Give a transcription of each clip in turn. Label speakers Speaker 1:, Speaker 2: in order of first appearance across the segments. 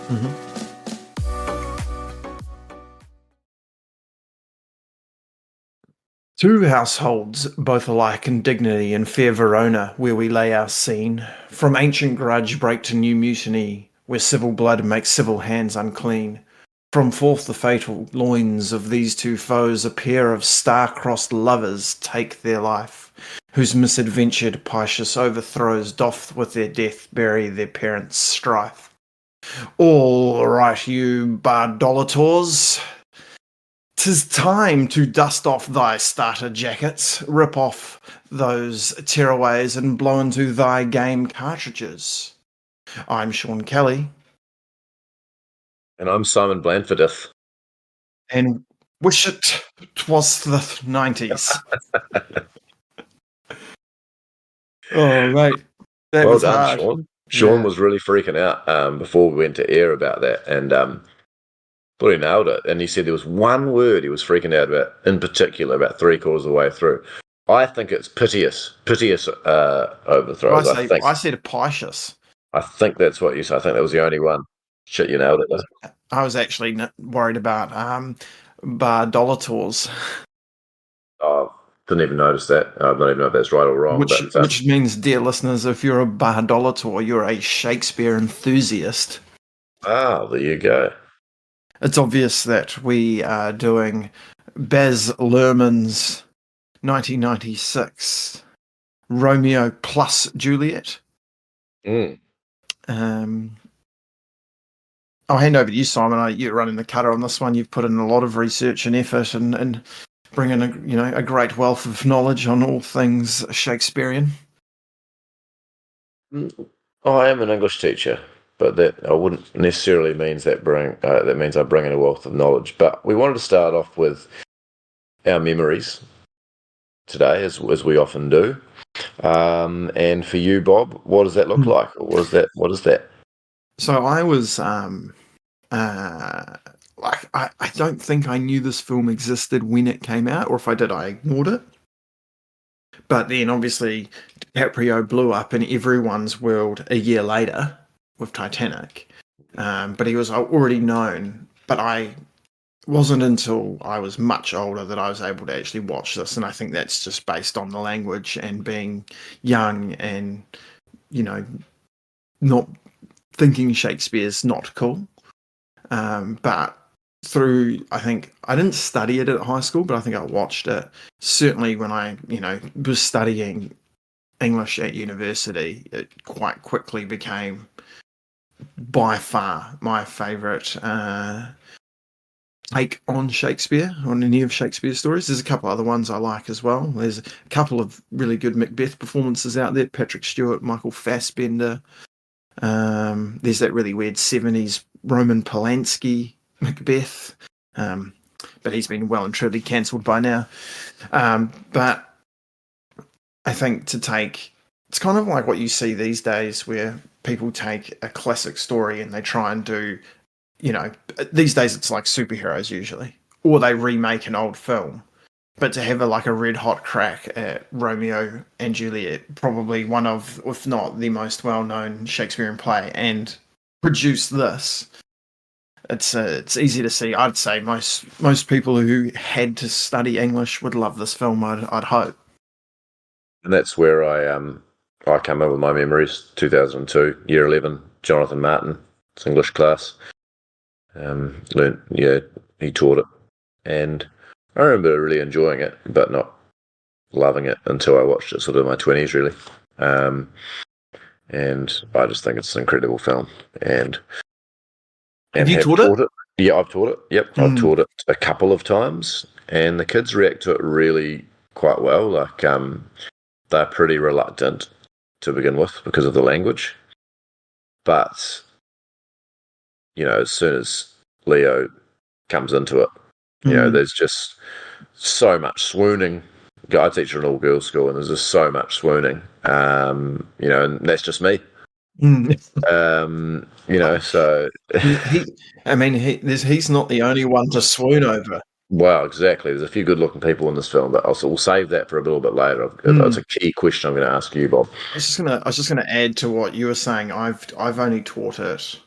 Speaker 1: Mhm. Two households, both alike in dignity, in fair Verona, where we lay our scene. From ancient grudge break to new mutiny, where civil blood makes civil hands unclean. From forth the fatal loins of these two foes, a pair of star-crossed lovers take their life, whose misadventured Pisces overthrows doth with their death bury their parents' strife. All right, you bardolators, 'tis time to dust off thy starter jackets, rip off those tearaways, and blow into thy game cartridges. I'm Sean Kelly,
Speaker 2: And I'm Simon Blandfordith.
Speaker 1: and wish it 'twas the 90s. Oh, mate, that
Speaker 2: Well
Speaker 1: was
Speaker 2: done,
Speaker 1: hard.
Speaker 2: Sean. Sean
Speaker 1: Yeah.
Speaker 2: was really freaking out before we went to air about that, and thought he nailed it. And he said there was one word he was freaking out about, in particular, about three-quarters of the way through. I think it's piteous
Speaker 1: What I
Speaker 2: overthrows.
Speaker 1: say? I said Pisces.
Speaker 2: I think that's what you said. I think that was the only one. Shit, you nailed it, though.
Speaker 1: I was actually worried about bardolators.
Speaker 2: Oh, didn't even notice that. I don't even know if that's right or wrong,
Speaker 1: Which
Speaker 2: but
Speaker 1: which means, dear listeners, if you're a bardolator, you're a Shakespeare enthusiast.
Speaker 2: there you go.
Speaker 1: It's obvious that we are doing Baz Luhrmann's 1996 Romeo plus Juliet.
Speaker 2: Mm.
Speaker 1: Um, I'll hand over to you, Simon. You're running the cutter on this one. You've put in a lot of research and effort, and bring in a great wealth of knowledge on all things Shakespearean.
Speaker 2: I am an English teacher, but that I wouldn't necessarily means that means I bring in a wealth of knowledge. But we wanted to start off with our memories today, as we often do. And for you, Bob, what does that look like? Or what is that? What is that?
Speaker 1: So I was I don't think I knew this film existed when it came out, or if I did, I ignored it. But then obviously DiCaprio blew up in everyone's world a year later with Titanic. But he was already known. But I wasn't until I was much older that I was able to actually watch this, and I think that's just based on the language and being young and, not thinking Shakespeare's not cool. But through, I think I didn't study it at high school, but I think I watched it. Certainly when I, was studying English at university, it quite quickly became by far my favourite take on Shakespeare, on any of Shakespeare's stories. There's a couple other ones I like as well. There's a couple of really good Macbeth performances out there. Patrick Stewart, Michael Fassbender. There's that really weird 70s Roman Polanski Macbeth. But he's been well and truly cancelled by now. But I think it's kind of like what you see these days where people take a classic story and they try and do, these days it's like superheroes usually, or they remake an old film. But to have a red hot crack at Romeo and Juliet, probably one of, if not the most well-known Shakespearean play, and produce this, it's easy to see. I'd say most people who had to study English would love this film. I'd hope.
Speaker 2: And that's where I come up with my memories. 2002, year 11, Jonathan Martin, it's English class. He taught it, and I remember really enjoying it, but not loving it until I watched it sort of in my 20s, really. And I just think it's an incredible film. And
Speaker 1: Have you taught it?
Speaker 2: Yeah, I've taught it. Yep, I've taught it a couple of times, and the kids react to it really quite well. Like, they're pretty reluctant to begin with because of the language, but as soon as Leo comes into it, there's just so much swooning. I teach at an all-girls school, and there's just so much swooning. And that's just me. So
Speaker 1: he's not the only one to swoon over.
Speaker 2: Well, exactly. There's a few good-looking people in this film, but we'll save that for a little bit later. That's a key question I'm going to ask you, Bob.
Speaker 1: I was just gonna add to what you were saying. I've only taught it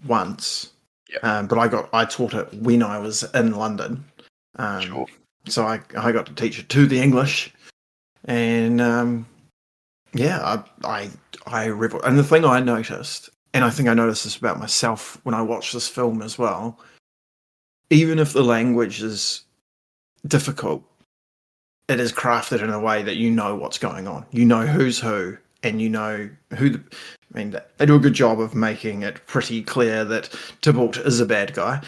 Speaker 1: once,
Speaker 2: Yeah.
Speaker 1: but I taught it when I was in London.
Speaker 2: Sure.
Speaker 1: So I got to teach it to the English, and I revel. And the thing I noticed, and I think I noticed this about myself when I watched this film as well, even if the language is difficult, it is crafted in a way that you know what's going on. You know who's who, and you know who. I mean, they do a good job of making it pretty clear that Tybalt is a bad guy.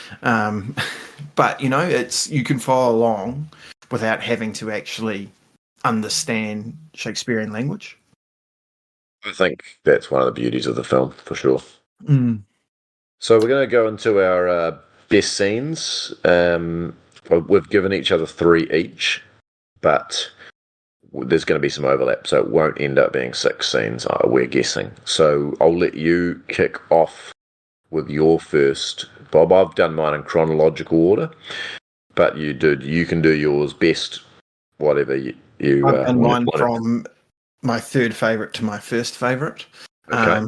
Speaker 1: But you can follow along without having to actually understand Shakespearean language.
Speaker 2: I think that's one of the beauties of the film, for sure.
Speaker 1: Mm.
Speaker 2: So we're going to go into our best scenes. We've given each other 3 each, but there's going to be some overlap, so it won't end up being 6 scenes, we're guessing. So I'll let you kick off with your first, Bob. I've done mine in chronological order, but you can do yours best, whatever you
Speaker 1: I've done mine
Speaker 2: want.
Speaker 1: from my third favorite to my first favorite.
Speaker 2: Okay,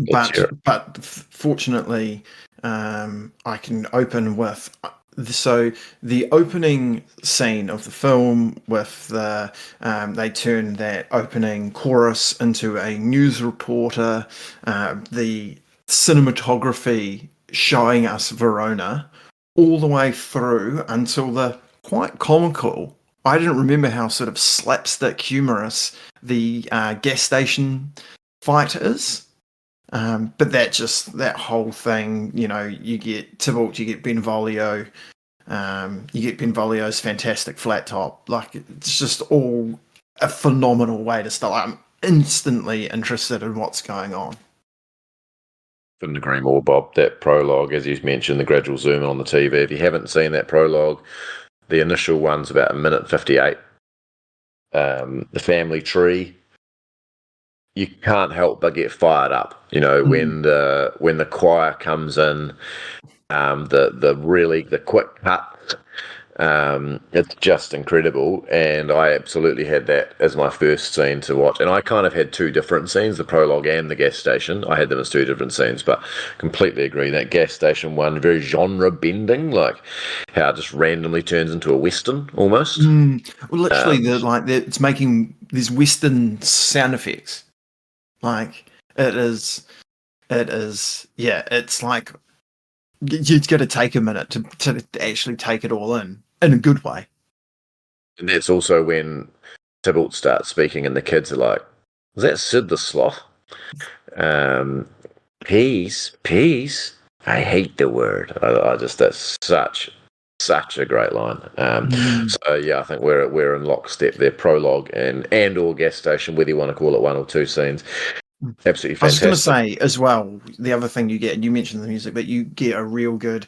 Speaker 1: But fortunately, I can open with the opening scene of the film with they turn that opening chorus into a news reporter. The cinematography showing us Verona all the way through until the quite comical. I didn't remember how sort of slapstick humorous the gas station fight is. But that whole thing, you get Tybalt, you get Benvolio, you get Benvolio's fantastic flat top. Like, it's just all a phenomenal way to start. I'm instantly interested in what's going on.
Speaker 2: Couldn't agree more, Bob. That prologue, as you mentioned, the gradual zoom in on the TV. If you haven't seen that prologue, the initial one's about 1:58. The family tree, you can't help but get fired up. When the choir comes in, the quick cut, it's just incredible. And I absolutely had that as my first scene to watch. And I kind of had 2 different scenes, the prologue and the gas station. I had them as 2 different scenes, but completely agree. That gas station one, very genre bending, like how it just randomly turns into a western almost.
Speaker 1: Well, literally, it's making these Western sound effects. Like, it's like you've got to take a minute to actually take it all in a good way.
Speaker 2: And that's also when Tybalt starts speaking, and the kids are like, "Is that Sid the Sloth?" Peace. I hate the word. I just that's such a great line. So yeah, I think we're in lockstep there. Prologue and or gas station, whether you want to call it 1 or 2 scenes. Absolutely fantastic.
Speaker 1: I was going to say as well, the other thing you get, and you mentioned the music, but you get a real good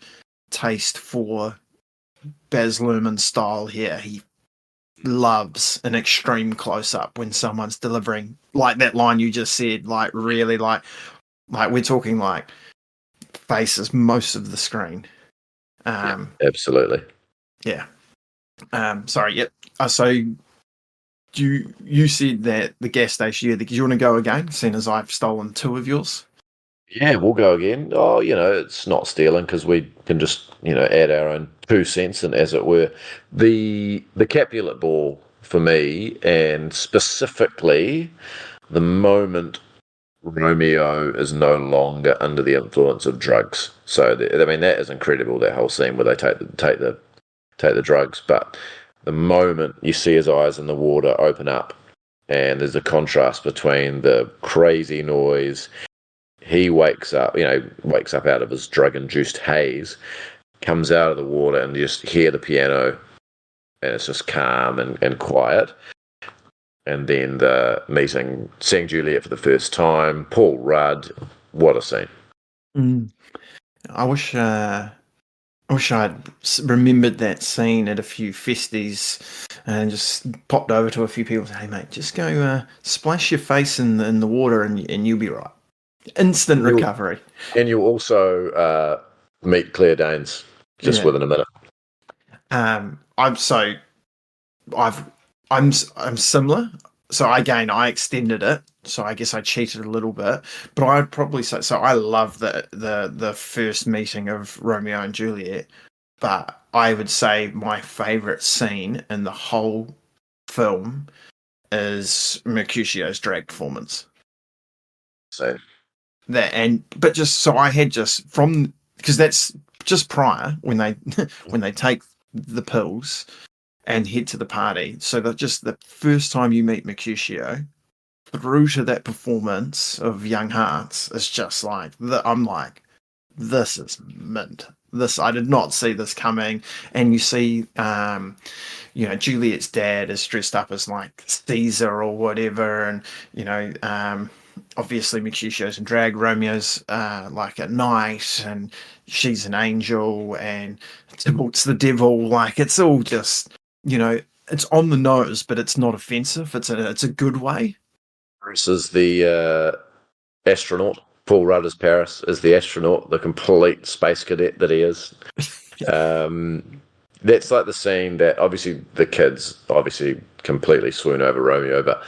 Speaker 1: taste for Baz Luhrmann's style here. He loves an extreme close up when someone's delivering, like that line you just said, like really like we're talking like faces most of the screen.
Speaker 2: Absolutely.
Speaker 1: Yeah. Sorry. Yep. So you said that the gas station. Yeah. Do you want to go again? Seeing as I've stolen 2 of yours.
Speaker 2: Yeah, we'll go again. Oh, it's not stealing because we can just, add our own 2 cents, and as it were, the Capulet Ball for me, and specifically the moment Romeo is no longer under the influence of drugs. So, that is incredible. That whole scene where they take the drugs, but the moment you see his eyes in the water open up, and there's a contrast between the crazy noise. He wakes up out of his drug-induced haze, comes out of the water, and you just hear the piano, and it's just calm and quiet. And then the meeting, seeing Juliet for the first time, Paul Rudd, what a scene.
Speaker 1: I wish I'd remembered that scene at a few festies and just popped over to a few people and said, "Hey mate, just go splash your face in the water and you'll be right." Instant recovery.
Speaker 2: And you'll also meet Claire Danes within a minute.
Speaker 1: I'm similar. So again, I extended it. So I guess I cheated a little bit, but I'd probably say so. I love the first meeting of Romeo and Juliet, but I would say my favorite scene in the whole film is Mercutio's drag performance.
Speaker 2: So
Speaker 1: But just so I had just from because that's just prior when they when they take the pills and head to the party. So that just the first time you meet Mercutio through to that performance of Young Hearts is just like I'm like, this is mint. This I did not see this coming. And you see Juliet's dad is dressed up as like Caesar or whatever, and obviously Mercutio's in drag, Romeo's like a knight, and she's an angel, and Tybalt's the devil. Like it's all just it's on the nose, but it's not offensive. It's a good way.
Speaker 2: Paris is the astronaut. Paul Rudd as Paris is the astronaut, the complete space cadet that he is. That's like the scene that obviously the kids completely swoon over Romeo, but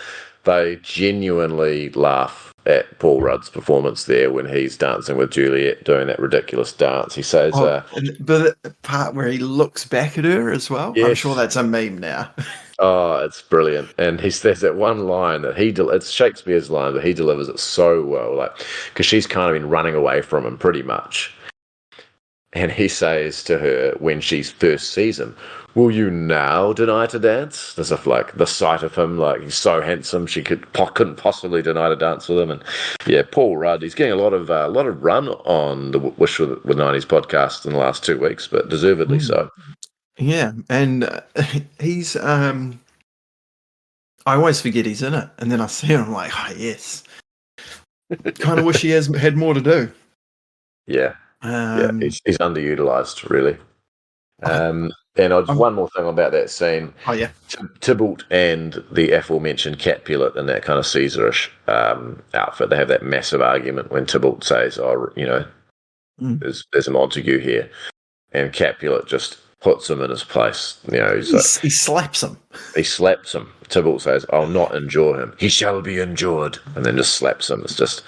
Speaker 2: they genuinely laugh at Paul Rudd's performance there when he's dancing with Juliet, doing that ridiculous dance. He says,
Speaker 1: but the part where he looks back at her as well, yes. I'm sure that's a meme now.
Speaker 2: Oh, it's brilliant. And there's that one line that it's Shakespeare's line, but he delivers it so well, like, because she's kind of been running away from him pretty much. And he says to her when she first sees him, "Will you now deny to dance?" As if like the sight of him, like he's so handsome, she couldn't possibly deny to dance with him. And yeah, Paul Rudd, he's getting a lot of run on the Wish with 90s podcast in the last 2 weeks, but deservedly so.
Speaker 1: Yeah, and he's I always forget he's in it, and then I see him, I'm like, oh yes. Kind of wish he had more to do.
Speaker 2: Yeah. He's underutilized, really. And one more thing about that scene.
Speaker 1: Oh yeah,
Speaker 2: Tybalt and the aforementioned Capulet in that kind of Caesarish outfit. They have that massive argument when Tybalt says, "Oh, there's a Montague here," and Capulet just puts him in his place.
Speaker 1: He slaps him.
Speaker 2: He slaps him. Tybalt says, "I'll not endure him. He shall be endured," and then just slaps him. It's just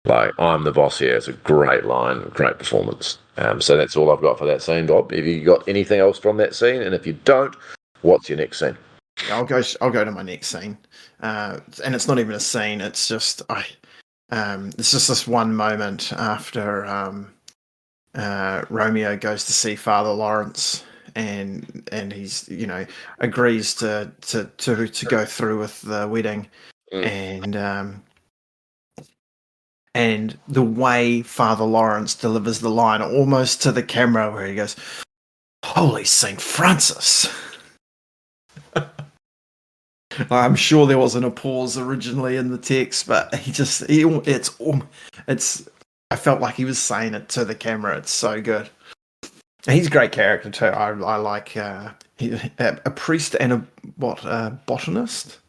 Speaker 2: like, I'm the boss here. It's a great line, great performance. So that's all I've got for that scene, Bob. Have you got anything else from that scene? And if you don't, what's your next scene?
Speaker 1: I'll go to my next scene, and it's not even a scene. It's just it's just this one moment after Romeo goes to see Father Lawrence, and he's agrees to go through with the wedding, and the way Father Lawrence delivers the line almost to the camera where he goes, "Holy St. Francis." I'm sure there wasn't a pause originally in the text, but I felt like he was saying it to the camera. It's so good. He's a great character too. I like a priest and a botanist.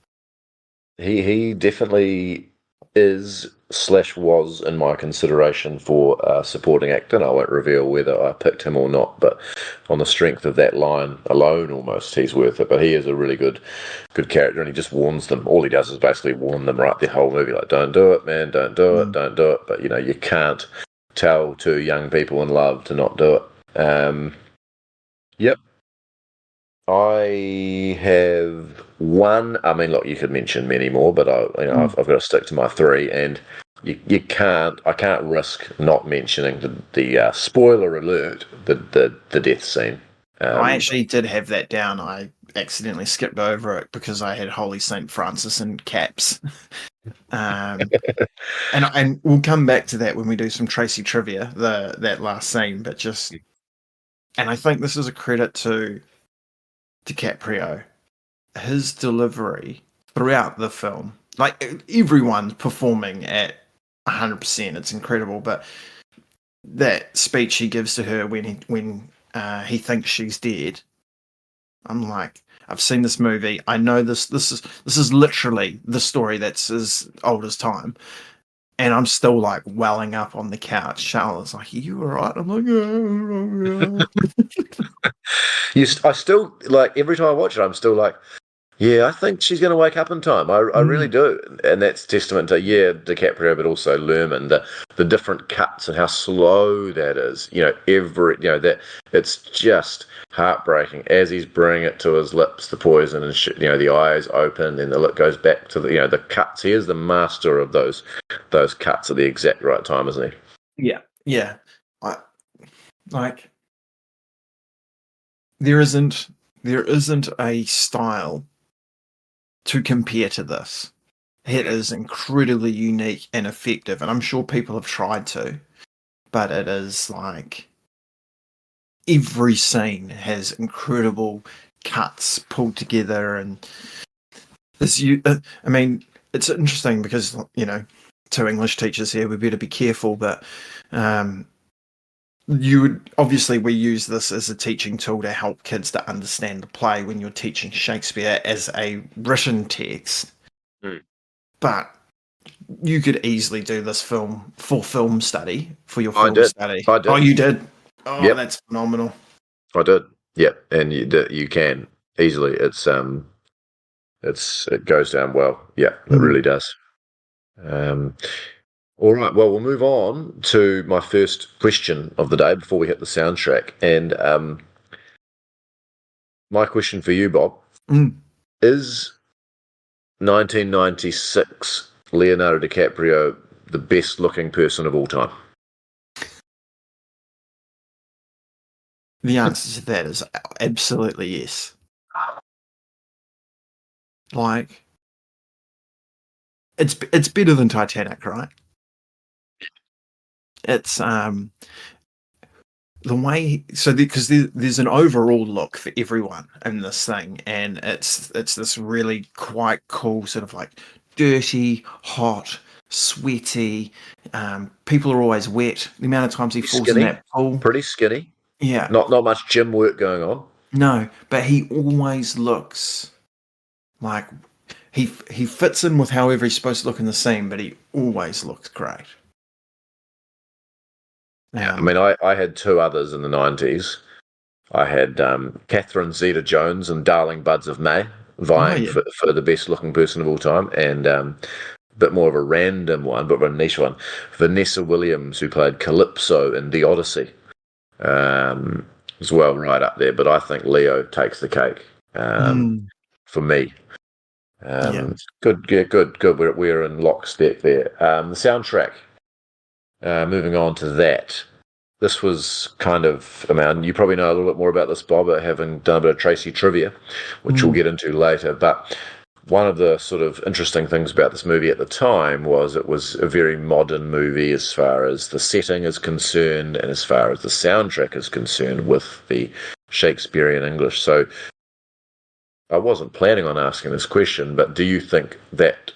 Speaker 2: He definitely is/was in my consideration for supporting actor. And I won't reveal whether I picked him or not, but on the strength of that line alone, almost he's worth it. But he is a really good character, and he just warns them. All he does is basically warn them right the whole movie, like, "Don't do it, man, don't do it, don't do it." But you can't tell two young people in love to not do it. Yep. I have one. I mean, look, you could mention many more, but I've got to stick to my three. And you can't. I can't risk not mentioning the spoiler alert, the death scene.
Speaker 1: I actually did have that down. I accidentally skipped over it because I had Holy St. Francis in caps. And we'll come back to that when we do some Tracy trivia. That last scene, but just. And I think this is a credit to DiCaprio. His delivery throughout the film, like everyone's performing at 100%. It's incredible, but that speech he gives to her when he thinks she's dead, I'm like, I've seen this movie. I know this is literally the story that's as old as time. And I'm still like welling up on the couch. Charlotte's like, "Are you all right?" I'm like, "Yeah."
Speaker 2: I still, like, every time I watch it, I'm still like, Yeah, I think she's going to wake up in time. I really do, and that's testament to DiCaprio, but also Luhrmann, the different cuts and how slow that is. That it's just heartbreaking as he's bringing it to his lips, the poison, and the eyes open, and the lip goes back to the cuts. He is the master of those cuts at the exact right time, isn't
Speaker 1: he? Yeah. Like there isn't a style to compare to this. It is incredibly unique and effective, and I'm sure people have tried to, but it is like every scene has incredible cuts pulled together, and I mean, it's interesting because two English teachers here, we better be careful, but we use this as a teaching tool to help kids to understand the play when you're teaching Shakespeare as a written text. But you could easily do this for film study for your film study.
Speaker 2: I did.
Speaker 1: Oh, you did? Oh,
Speaker 2: yep.
Speaker 1: That's phenomenal.
Speaker 2: I did. Yep, and you can easily. It goes down well. Yeah, it really does. All right. Well, we'll move on to my first question of the day before we hit the soundtrack. And my question for you, Bob, is 1996 Leonardo DiCaprio the best-looking person of all time?
Speaker 1: The answer to that is absolutely yes. Like, it's better than Titanic, right? It's the way because there's an overall look for everyone in this thing, and it's this really quite cool sort of like dirty, hot, sweaty. People are always wet. The amount of times he falls in that pool,
Speaker 2: pretty skinny.
Speaker 1: Yeah,
Speaker 2: not much gym work going on.
Speaker 1: No, but he always looks like he fits in with however he's supposed to look in the scene, but he always looks great.
Speaker 2: Yeah, I mean, I had two others in the 90s. I had Catherine Zeta-Jones and Darling Buds of May vying for the best-looking person of all time, and a bit more of a random one, but a niche one, Vanessa Williams, who played Calypso in The Odyssey, as well, right up there. But I think Leo takes the cake for me. Good. We're in lockstep there. The soundtrack. Moving on to that. This was kind of, you probably know a little bit more about this, Bob, having done a bit of Tracy trivia, which we'll get into later. But one of the sort of interesting things about this movie at the time was it was a very modern movie as far as the setting is concerned and as far as the soundtrack is concerned with the Shakespearean English. So I wasn't planning on asking this question, but do you think that,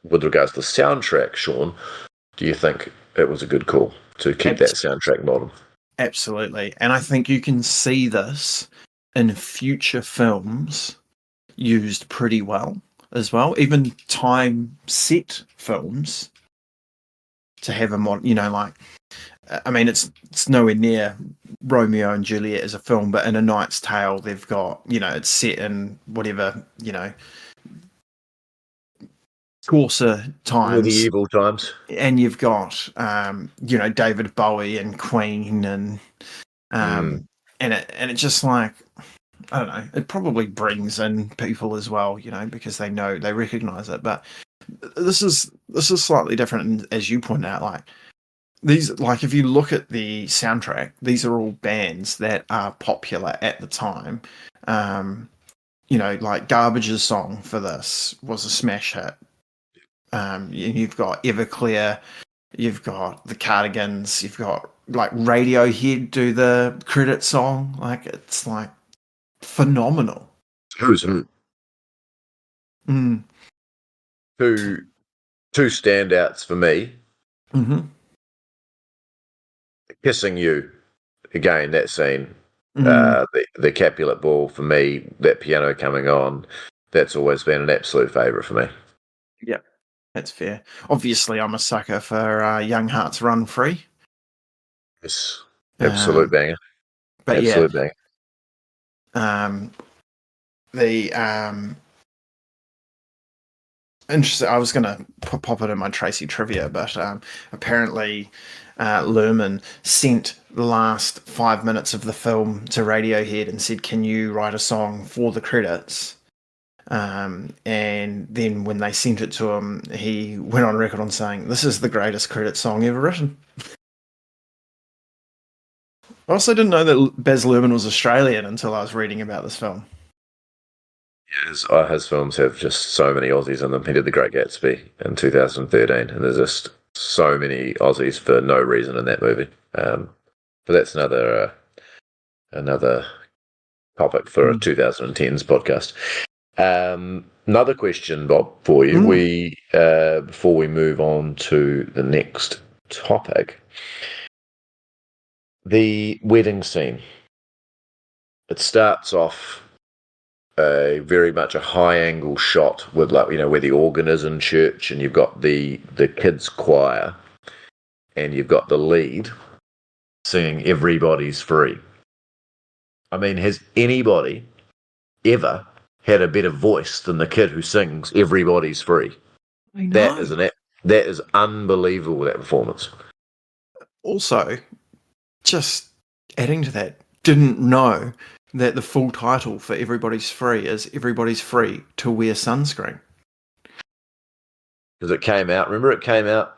Speaker 2: with regards to the soundtrack, Sean, do you think it was a good call to keep that soundtrack modern?
Speaker 1: Absolutely. And I think you can see this in future films used pretty well as well. Even time set films to have a modern, it's nowhere near Romeo and Juliet as a film, but in A Knight's Tale, they've got, it's set in whatever, coarser times,
Speaker 2: medieval times,
Speaker 1: and you've got David Bowie and Queen, and it just like, I don't know, it probably brings in people as well, because they recognize it. But this is slightly different, and as you point out, like these, like if you look at the soundtrack, these are all bands that are popular at the time. Like Garbage's song for this was a smash hit. You've got Everclear, you've got the Cardigans, you've got like Radiohead do the credit song. Like, it's like phenomenal.
Speaker 2: Who's who? Two standouts for me. Kissing You, again, that scene. The Capulet Ball, for me, that piano coming on, that's always been an absolute favourite for me.
Speaker 1: Yeah, that's fair. Obviously, I'm a sucker for Young Hearts Run Free.
Speaker 2: Yes, absolute banger.
Speaker 1: But
Speaker 2: absolute banger.
Speaker 1: Interesting. I was going to pop it in my Tracy trivia, but apparently Luhrmann sent the last 5 minutes of the film to Radiohead and said, "Can you write a song for the credits?" And then when they sent it to him, he went on record on saying, "This is the greatest credit song ever written." I also didn't know that Baz Luhrmann was Australian until I was reading about this film.
Speaker 2: His films have just so many Aussies in them. He did The Great Gatsby in 2013, and there's just so many Aussies for no reason in that movie. But that's another topic for a 2010s podcast. Another question, Bob, for you. We before we move on to the next topic, the wedding scene. It starts off very much a high angle shot with, like, where the organ is in church, and you've got the kids choir, and you've got the lead singing "Everybody's Free." I mean, has anybody ever had a better voice than the kid who sings "Everybody's Free"?
Speaker 1: I know.
Speaker 2: That is unbelievable, that performance.
Speaker 1: Also, just adding to that, didn't know that the full title for Everybody's Free is Everybody's Free to Wear Sunscreen.
Speaker 2: Because it came out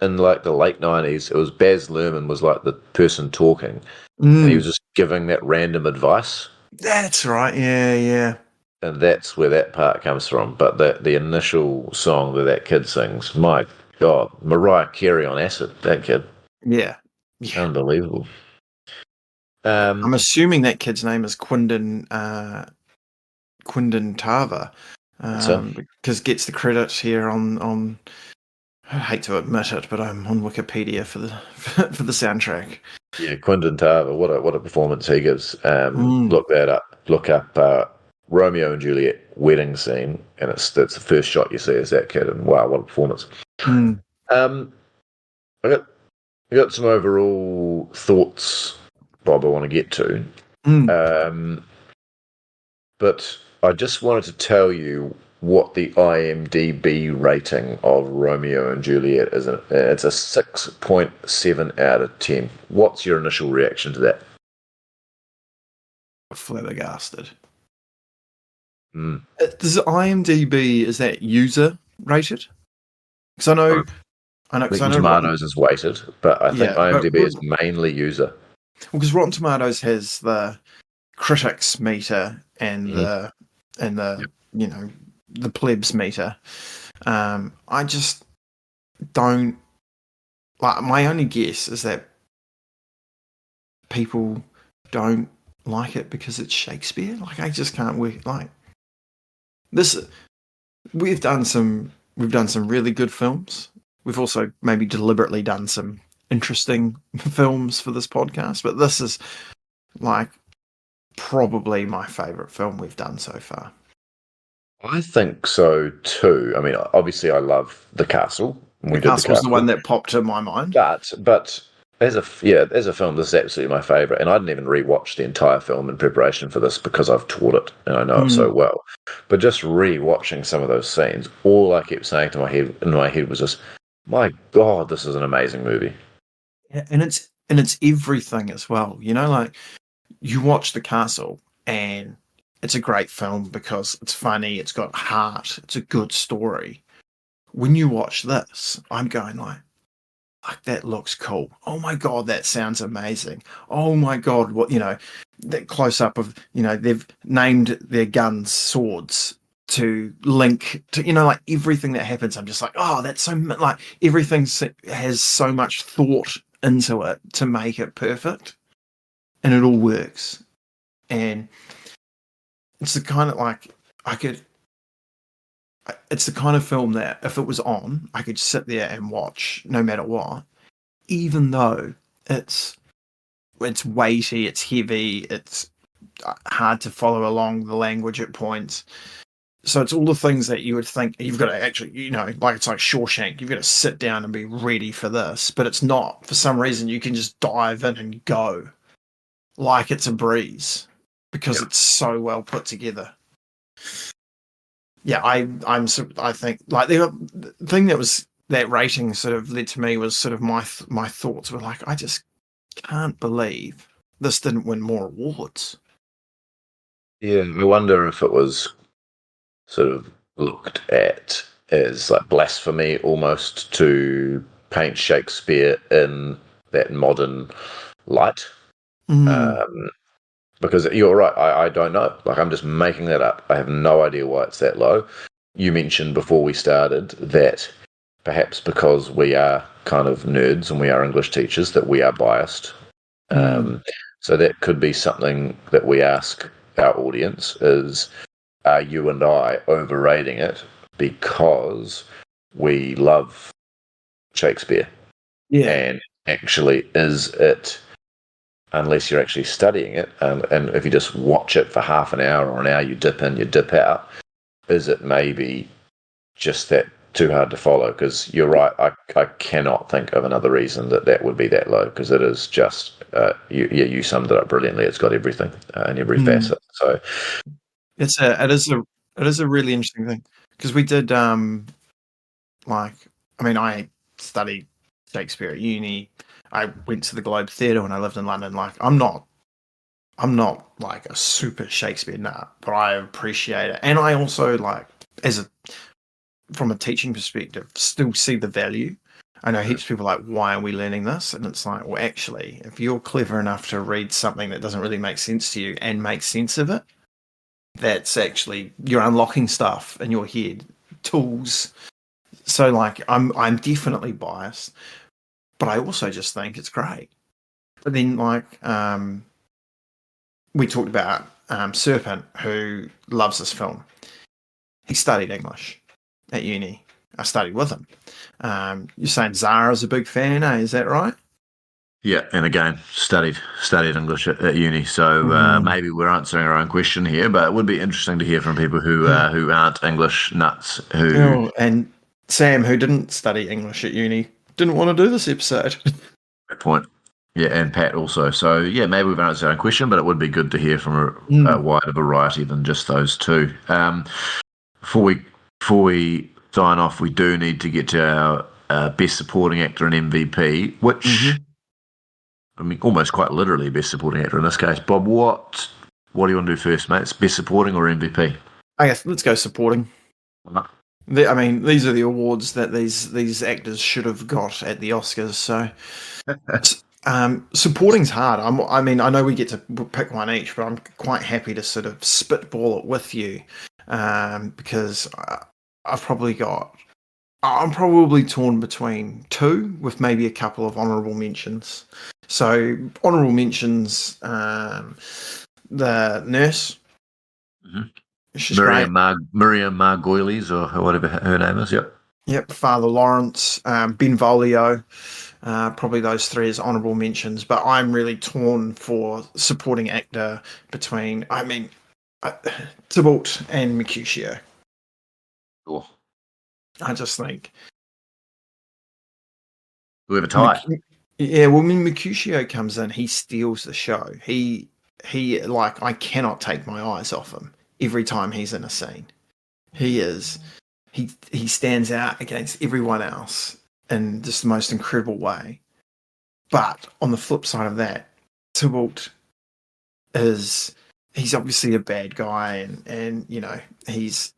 Speaker 2: in like the late 90s. It was Baz Luhrmann was like the person talking, and he was just giving that random advice.
Speaker 1: That's right, yeah.
Speaker 2: And that's where that part comes from. But the initial song that kid sings, my God, Mariah Carey on acid, that kid.
Speaker 1: Yeah.
Speaker 2: Unbelievable.
Speaker 1: I'm assuming that kid's name is Quindon Tarver, because gets the credit here on. I hate to admit it, but I'm on Wikipedia for the soundtrack.
Speaker 2: Yeah, Quindon Tarver, what a performance he gives. Look that up. Look up Romeo and Juliet wedding scene, and that's the first shot you see is that kid, and wow, what a performance. I got some overall thoughts, Bob, I want to get to. But I just wanted to tell you what the IMDb rating of Romeo and Juliet is. It's a 6.7 out of 10. What's your initial reaction to that?
Speaker 1: Flabbergasted. Does IMDb, is that user rated? Because I know
Speaker 2: Rotten Tomatoes is weighted, but I think IMDb is mainly user.
Speaker 1: Well, because Rotten Tomatoes has the critics meter and the the plebs meter. I just don't like. My only guess is that people don't like it because it's Shakespeare. Like, I just can't work like this. We've done some really good films. We've also maybe deliberately done some interesting films for this podcast, but this is like probably my favorite film we've done so far.
Speaker 2: I think so too. I mean, obviously, I love The Castle.
Speaker 1: The Castle was the one that popped in my mind.
Speaker 2: But as a film, this is absolutely my favorite. And I didn't even rewatch the entire film in preparation for this because I've taught it and I know it so well. But just rewatching some of those scenes, all I kept saying in my head was just, "My God, this is an amazing movie."
Speaker 1: Yeah, and it's everything as well. Like, you watch The Castle and it's a great film because it's funny, it's got heart, it's a good story. When you watch this, I'm going like that looks cool. Oh my God, that sounds amazing. Oh my God, what, that close up of, they've named their guns swords to link to, like everything that happens. I'm just like, oh, that's so, like everything has so much thought into it to make it perfect, and it all works. And it's the kind of it's the kind of film that if it was on, I could sit there and watch no matter what, even though it's weighty, it's heavy, it's hard to follow along the language at points. So it's all the things that you would think you've got to actually, like it's like Shawshank, you've got to sit down and be ready for this, but it's not. For some reason, you can just dive in and go like it's a breeze because it's so well put together. yeah, I think like the thing that rating sort of led to me was sort of my thoughts were like, I just can't believe this didn't win more awards.
Speaker 2: Yeah, I wonder if it was sort of looked at as like blasphemy almost to paint Shakespeare in that modern light.
Speaker 1: Mm,
Speaker 2: Um, because you're right, I don't know. Like, I'm just making that up. I have no idea why it's that low. You mentioned before we started that perhaps because we are kind of nerds and we are English teachers, that we are biased.
Speaker 1: mm,
Speaker 2: So that could be something that we ask our audience is, are you and I overrating it because we love Shakespeare?
Speaker 1: yeah.
Speaker 2: And actually, is it, unless you're actually studying it, and if you just watch it for half an hour or an hour, you dip in, you dip out, is it maybe just that too hard to follow? Because you're right, I cannot think of another reason that would be that low, because it is just, you summed it up brilliantly. It's got everything in every
Speaker 1: Mm.
Speaker 2: facet. So,
Speaker 1: It is a really interesting thing because we did like I mean I studied Shakespeare at uni. I went to the Globe Theatre when I lived in London. Like I'm not like a super Shakespeare nut, but I appreciate it, and I also like as a from a teaching perspective still see the value. I know heaps of people are like, why are we learning this? And it's like, well, actually, if you're clever enough to read something that doesn't really make sense to you and make sense of it, that's actually you're unlocking stuff in your head, tools. So like I'm definitely biased, but I also just think it's great. But then like we talked about Serpent, who loves this film. He studied English at uni. I studied with him. You're saying Zara's a big fan, eh? Is that right?
Speaker 2: yeah, and again, studied English at uni, so
Speaker 1: Mm.
Speaker 2: maybe we're answering our own question here, but it would be interesting to hear from people who aren't English nuts. Who
Speaker 1: Oh, and Sam, who didn't study English at uni, didn't want to do this episode.
Speaker 2: Great point. Yeah, and Pat also. So yeah, maybe we've answered our own question, but it would be good to hear from a
Speaker 1: Mm.
Speaker 2: wider variety than just those two. Before we before we sign off, we do need to get to our best supporting actor and MVP, which
Speaker 1: Mm-hmm.
Speaker 2: I mean, almost quite literally best supporting actor in this case. Bob, what do you want to do first, mate? It's best supporting or MVP?
Speaker 1: I guess let's go supporting. I mean, these are the awards that these actors should have got at the Oscars. So, supporting's hard. I mean, I know we get to pick one each, but I'm quite happy to sort of spitball it with you because I've probably got. I'm probably torn between two, with maybe a couple of honourable mentions. So, honourable mentions: the nurse.
Speaker 2: Mhm.
Speaker 1: She's great.
Speaker 2: Miriam Margolyes or whatever her name is. Yep.
Speaker 1: Yep, Father Lawrence, Benvolio, probably those three as honourable mentions. But I'm really torn for supporting actor between, I mean, Tybalt and Mercutio.
Speaker 2: Cool.
Speaker 1: I just think,
Speaker 2: We have a tie.
Speaker 1: Merc- yeah. Well, when Mercutio comes in, he steals the show. He like I cannot take my eyes off him every time he's in a scene. He is he stands out against everyone else in just the most incredible way. But on the flip side of that, Tybalt is he's obviously a bad guy and you know he's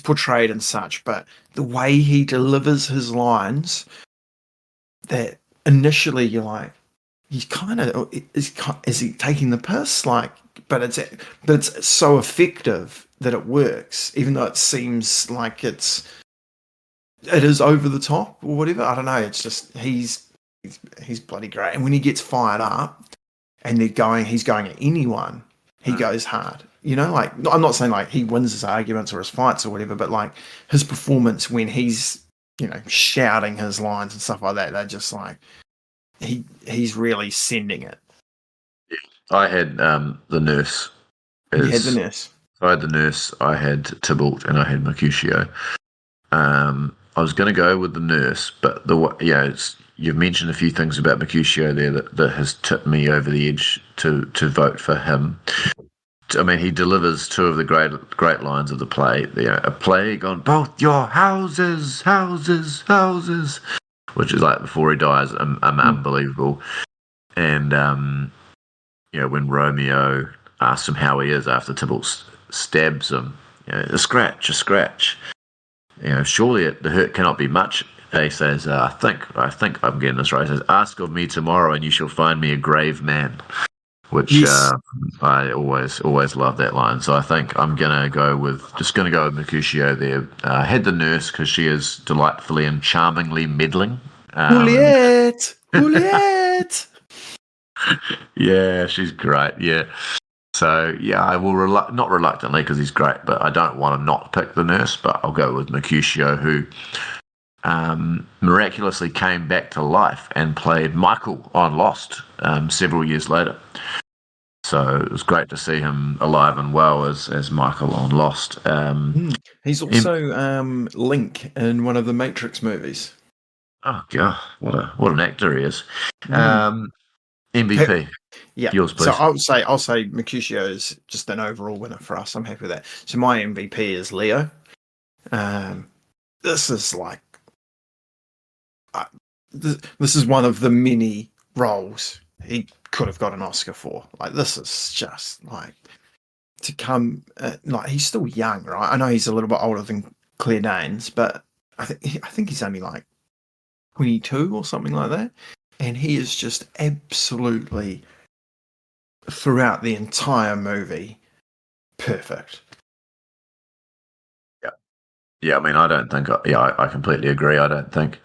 Speaker 1: portrayed and such, but the way he delivers his lines that initially you're like he's kind of is he taking the piss like but it's so effective that it works even though it seems like it is over the top or whatever. I don't know. It's just he's bloody great. And when he gets fired up and he's going at anyone, he goes hard. You know, like I'm not saying like he wins his arguments or his fights or whatever, but like his performance when he's shouting his lines and stuff like that, they're just like he's really sending it.
Speaker 2: I had the nurse.
Speaker 1: You had the
Speaker 2: Is
Speaker 1: nurse.
Speaker 2: I had the nurse. I had Tybalt, and I had Mercutio. I was going to go with the nurse, but you've mentioned a few things about Mercutio there that has tipped me over the edge to vote for him. I mean, he delivers two of the great lines of the play. A plague on both your houses, houses, houses, which is like before he dies, unbelievable. And when Romeo asks him how he is after Tybalt stabs him, a scratch. Surely the hurt cannot be much. He says, I think I'm getting this right. He says, ask of me tomorrow and you shall find me a grave man. Which
Speaker 1: Yes.
Speaker 2: I always love that line. So I think I'm gonna go with Mercutio there. Head the nurse because she is delightfully and charmingly meddling.
Speaker 1: Juliet.
Speaker 2: Yeah, she's great. Yeah. So yeah, I will not reluctantly because he's great, but I don't want to not pick the nurse. But I'll go with Mercutio, who miraculously came back to life and played Michael on Lost several years later. So it was great to see him alive and well as Michael on Lost.
Speaker 1: He's also Link in one of the Matrix movies.
Speaker 2: Oh god, what an actor he is! MVP,
Speaker 1: yeah.
Speaker 2: Yours, please.
Speaker 1: So I'll say Mercutio is just an overall winner for us. I'm happy with that. So my MVP is Leo. This is like this is one of the many roles he could have got an Oscar for. Like, this is just like to come. Like, he's still young, right? I know he's a little bit older than Claire Danes, but I think he's only like 22 or something like that, and he is just absolutely throughout the entire movie perfect.
Speaker 2: Yeah. I mean, I don't think. I completely agree. I don't think.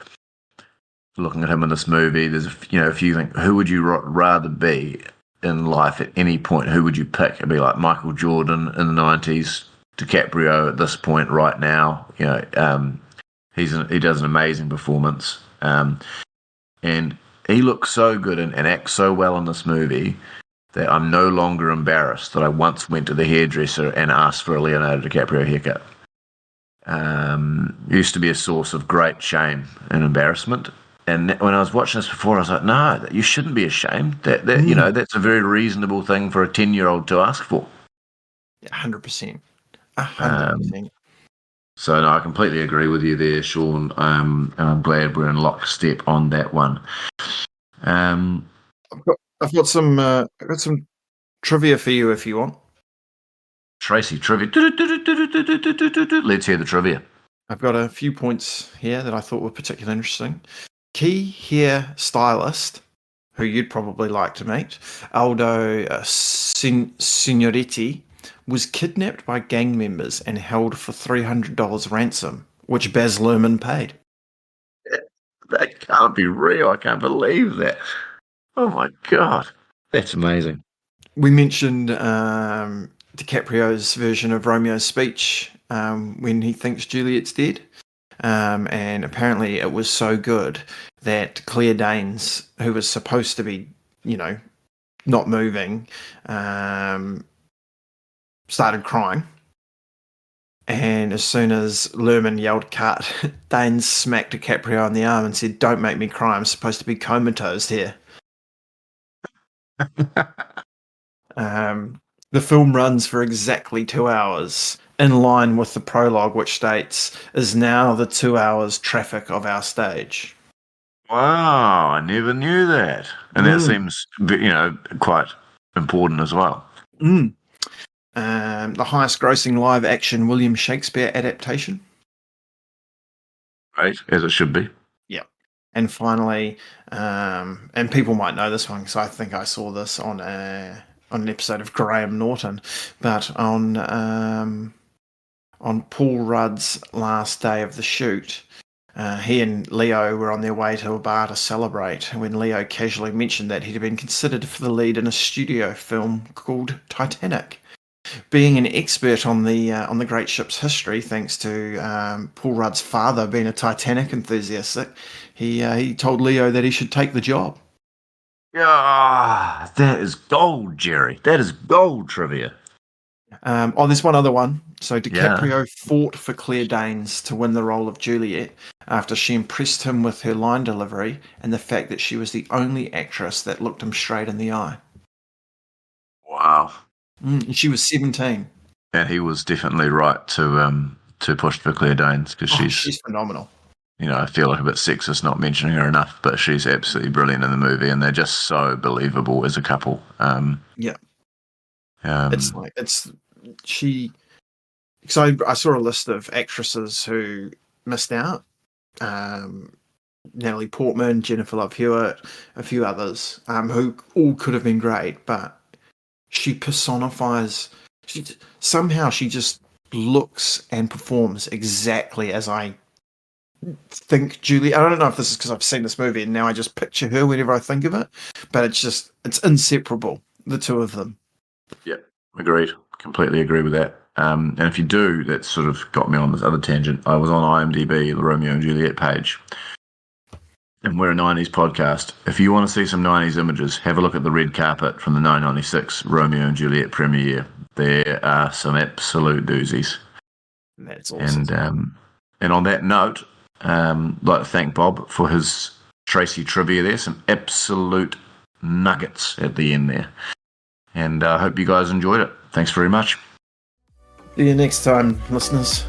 Speaker 2: Looking at him in this movie, there's if you think who would you rather be in life at any point, who would you pick? It'd be like Michael Jordan in the 90s, DiCaprio at this point right now. He does an amazing performance, and he looks so good and acts so well in this movie that I'm no longer embarrassed that I once went to the hairdresser and asked for a Leonardo DiCaprio haircut. Used to be a source of great shame and embarrassment. And when I was watching this before, I was like, no, you shouldn't be ashamed. That's a very reasonable thing for a 10-year-old to ask for.
Speaker 1: 100%. 100%.
Speaker 2: So no, I completely agree with you there, Sean. And I'm glad we're in lockstep on that one.
Speaker 1: I've got some trivia for you if you want.
Speaker 2: Tracy, trivia. Let's hear the trivia.
Speaker 1: I've got a few points here that I thought were particularly interesting. Key hair stylist, who you'd probably like to meet, Aldo Signoretti, was kidnapped by gang members and held for $300 ransom, which Baz Luhrmann paid.
Speaker 2: That can't be real. I can't believe that. Oh my God. That's amazing.
Speaker 1: We mentioned DiCaprio's version of Romeo's speech when he thinks Juliet's dead. And apparently it was so good that Claire Danes, who was supposed to be, not moving, started crying. And as soon as Luhrmann yelled cut, Danes smacked DiCaprio on the arm and said, "Don't make me cry, I'm supposed to be comatose here." The film runs for exactly 2 hours, in line with the prologue, which states, "is now the 2 hours traffic of our stage."
Speaker 2: Wow, I never knew that. And that seems, quite important as well.
Speaker 1: The highest grossing live action William Shakespeare adaptation.
Speaker 2: Right, as it should be.
Speaker 1: Yeah. And finally, and people might know this one because I think I saw this on an episode of Graham Norton, but on Paul Rudd's last day of the shoot, he and Leo were on their way to a bar to celebrate when Leo casually mentioned that he'd been considered for the lead in a studio film called Titanic. Being an expert on the great ship's history, thanks to Paul Rudd's father being a Titanic enthusiast, he told Leo that he should take the job.
Speaker 2: Yeah, that is gold, Jerry. That is gold trivia.
Speaker 1: There's one other one. So DiCaprio fought for Claire Danes to win the role of Juliet after she impressed him with her line delivery and the fact that she was the only actress that looked him straight in the eye.
Speaker 2: Wow.
Speaker 1: And she was 17.
Speaker 2: And he was definitely right to push for Claire Danes, because
Speaker 1: She's phenomenal.
Speaker 2: I feel like a bit sexist not mentioning her enough, but she's absolutely brilliant in the movie, and they're just so believable as a couple.
Speaker 1: So I saw a list of actresses who missed out. Natalie Portman, Jennifer Love Hewitt, a few others, who all could have been great, but she personifies. Somehow she just looks and performs exactly as I think Julie. I don't know if this is because I've seen this movie and now I just picture her whenever I think of it, but it's inseparable, the two of them.
Speaker 2: Yeah, agreed. Completely agree with that. And if you do, that sort of got me on this other tangent. I was on IMDb, the Romeo and Juliet page, and we're a 90s podcast. If you want to see some 90s images, have a look at the red carpet from the 1996 Romeo and Juliet premiere. There are some absolute doozies.
Speaker 1: That's awesome.
Speaker 2: And on that note, I'd like to thank Bob for his Tracy trivia there. Some absolute nuggets at the end there. And I hope you guys enjoyed it. Thanks very much.
Speaker 1: See you next time, listeners.